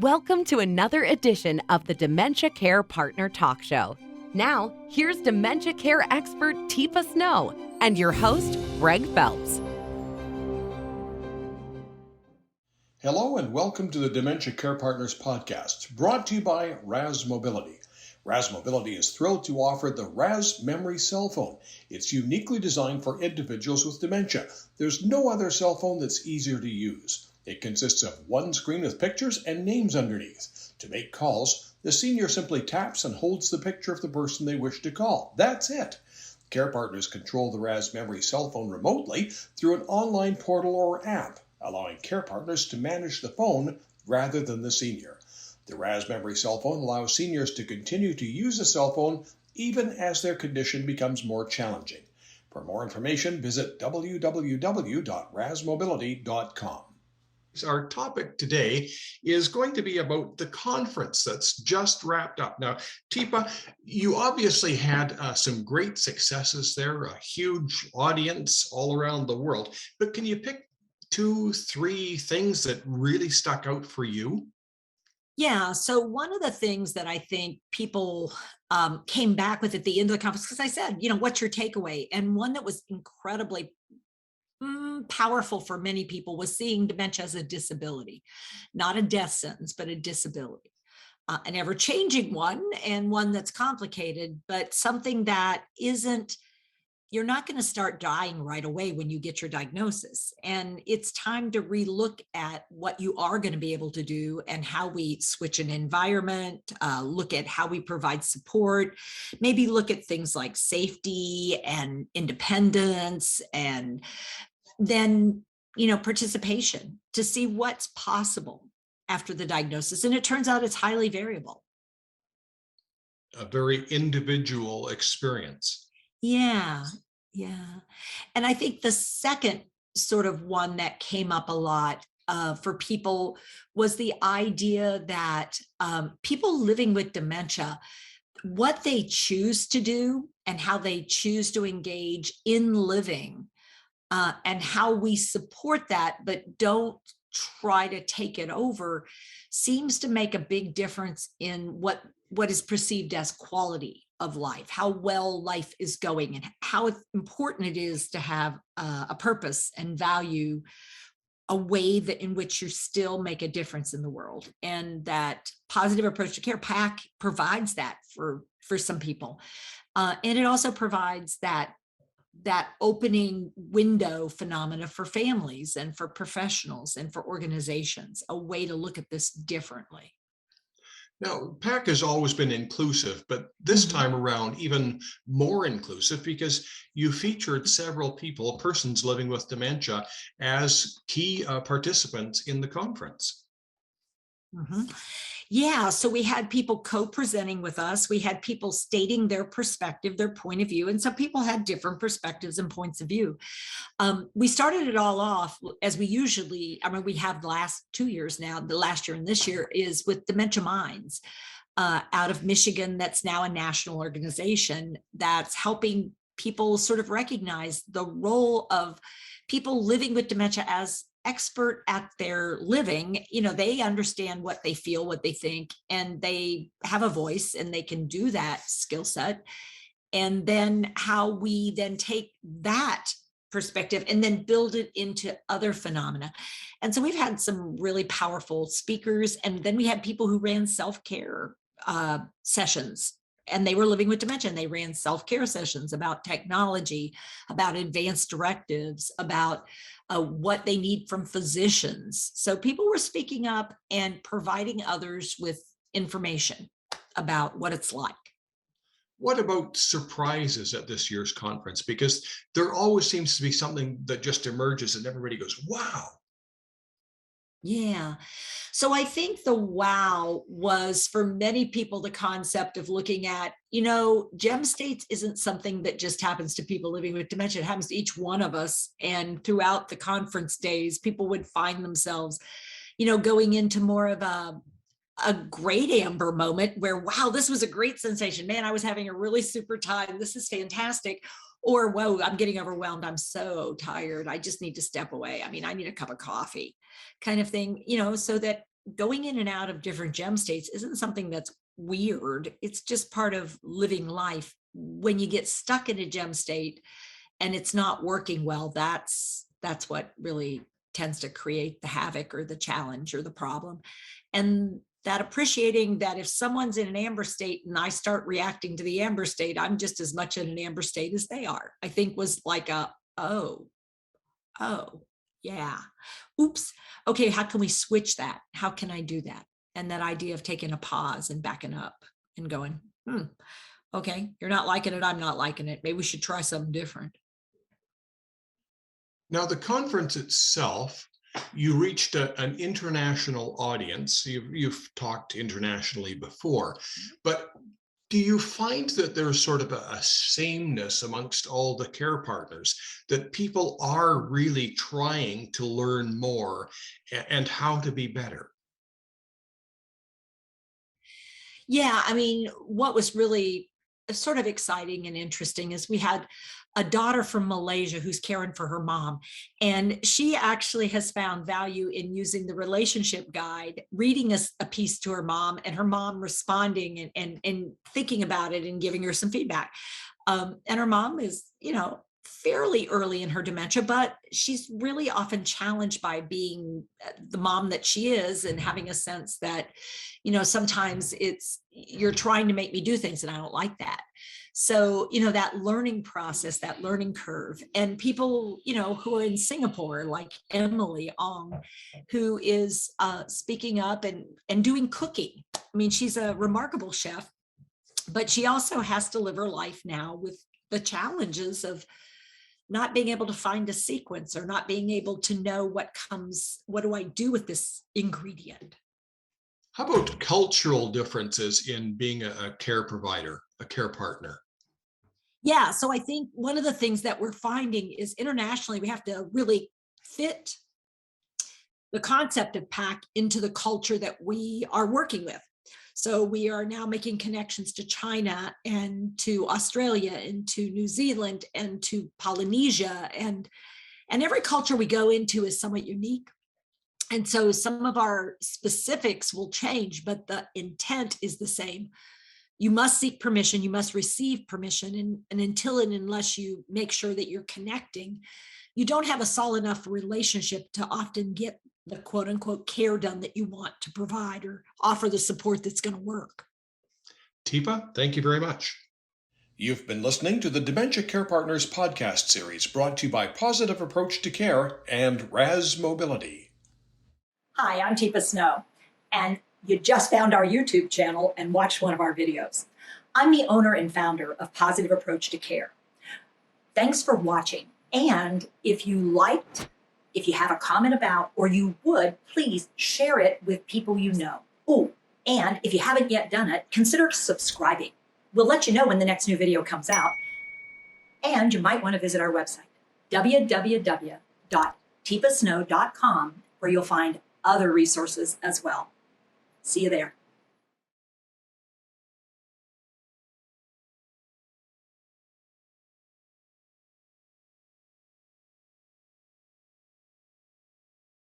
Welcome to another edition of the Dementia Care Partner Talk Show. Now, here's dementia care expert Teepa Snow and your host, Greg Phelps. Hello and welcome to the Dementia Care Partners podcast, brought to you by RAS Mobility. RAS Mobility is thrilled to offer the RAS Memory cell phone. It's uniquely designed for individuals with dementia. There's no other cell phone that's easier to use. It consists of one screen with pictures and names underneath. To make calls, the senior simply taps and holds the picture of the person they wish to call. That's it. Care partners control the RAS Memory cell phone remotely through an online portal or app, allowing care partners to manage the phone rather than the senior. The RAS Memory cell phone allows seniors to continue to use the cell phone even as their condition becomes more challenging. For more information, visit www.rasmobility.com. Our topic today is going to be about the conference that's just wrapped up. Now, Teepa, you obviously had some great successes there, a huge audience all around the world, but can you pick 2-3 things that really stuck out for you? Yeah, so one of the things that I think people came back with at the end of the conference, because I said, what's your takeaway? And one that was incredibly powerful for many people was seeing dementia as a disability, not a death sentence, but a disability. An ever-changing one, and one that's complicated, but something that isn't, you're not going to start dying right away when you get your diagnosis. And it's time to relook at what you are going to be able to do and how we switch an environment, look at how we provide support, maybe look at things like safety and independence, and then, participation to see what's possible after the diagnosis. And it turns out it's highly variable. A very individual experience. Yeah. And I think the second sort of one that came up a lot for people was the idea that people living with dementia, what they choose to do and how they choose to engage in living, and how we support that, but don't try to take it over, seems to make a big difference in what is perceived as quality of life, how well life is going, and how important it is to have a purpose and value, a way that in which you still make a difference in the world. And that positive approach to care, PAC, provides that for some people. And it also provides that opening window phenomena for families and for professionals and for organizations, a way to look at this differently. Now, PAC has always been inclusive, but this time around even more inclusive, because you featured several persons living with dementia, as key participants in the conference. Yeah, so we had people co-presenting with us. We had people stating their perspective, their point of view, and some people had different perspectives and points of view. We started it all off as we usually, we have the last 2 years now, the last year and this year, is with Dementia Minds out of Michigan. That's now a national organization that's helping people sort of recognize the role of people living with dementia as expert at their living. They understand what they feel, what they think, and they have a voice, and they can do that skill set. And then how we then take that perspective and then build it into other phenomena. And so we've had some really powerful speakers, and then we had people who ran self-care sessions, and they were living with dementia, and they ran self-care sessions about technology, about advanced directives, about what they need from physicians. So people were speaking up and providing others with information about what it's like. What about surprises at this year's conference? Because there always seems to be something that just emerges and everybody goes, wow. Yeah. So I think the wow was, for many people, the concept of looking at, gem states isn't something that just happens to people living with dementia. It happens to each one of us. And throughout the conference days, people would find themselves, going into more of a great amber moment where, wow, this was a great sensation. Man, I was having a really super time. This is fantastic. Or, whoa, I'm getting overwhelmed. I'm so tired. I just need to step away. I need a cup of coffee, kind of thing, so that going in and out of different gem states isn't something that's weird. It's just part of living life. When you get stuck in a gem state and it's not working well, that's what really tends to create the havoc or the challenge or the problem. And that appreciating that if someone's in an amber state and I start reacting to the amber state, I'm just as much in an amber state as they are, I think was like oh, yeah, oops. Okay, how can we switch that? How can I do that? And that idea of taking a pause and backing up and going, okay, you're not liking it, I'm not liking it. Maybe we should try something different. Now, the conference itself, you reached an international audience. You've talked internationally before, but do you find that there's sort of a sameness amongst all the care partners, that people are really trying to learn more and how to be better? Yeah, I mean, what was really sort of exciting and interesting is we had a daughter from Malaysia who's caring for her mom. And she actually has found value in using the relationship guide, reading a piece to her mom, and her mom responding and thinking about it and giving her some feedback. And her mom is, fairly early in her dementia, but she's really often challenged by being the mom that she is and having a sense that, sometimes you're trying to make me do things and I don't like that. So, that learning process, that learning curve, and people, who are in Singapore, like Emily Ong, who is speaking up and doing cooking. I mean, she's a remarkable chef, but she also has to live her life now with the challenges of not being able to find a sequence or not being able to know what do I do with this ingredient? How about cultural differences in being a care provider, a care partner? Yeah, so I think one of the things that we're finding is internationally, we have to really fit the concept of PAC into the culture that we are working with. So we are now making connections to China and to Australia and to New Zealand and to Polynesia. And every culture we go into is somewhat unique. And so some of our specifics will change, but the intent is the same. You must seek permission, you must receive permission. And until and unless you make sure that you're connecting, you don't have a solid enough relationship to often get the quote unquote care done that you want to provide or offer the support that's going to work. Teepa, thank you very much. You've been listening to the Dementia Care Partners podcast series, brought to you by Positive Approach to Care and Raz Mobility. Hi, I'm Teepa Snow, and you just found our YouTube channel and watched one of our videos. I'm the owner and founder of Positive Approach to Care. Thanks for watching. And if you liked, if you have a comment about, or you would, please share it with people you know. Oh, and if you haven't yet done it, consider subscribing. We'll let you know when the next new video comes out. And you might want to visit our website, www.teepasnow.com, where you'll find other resources as well. See you there.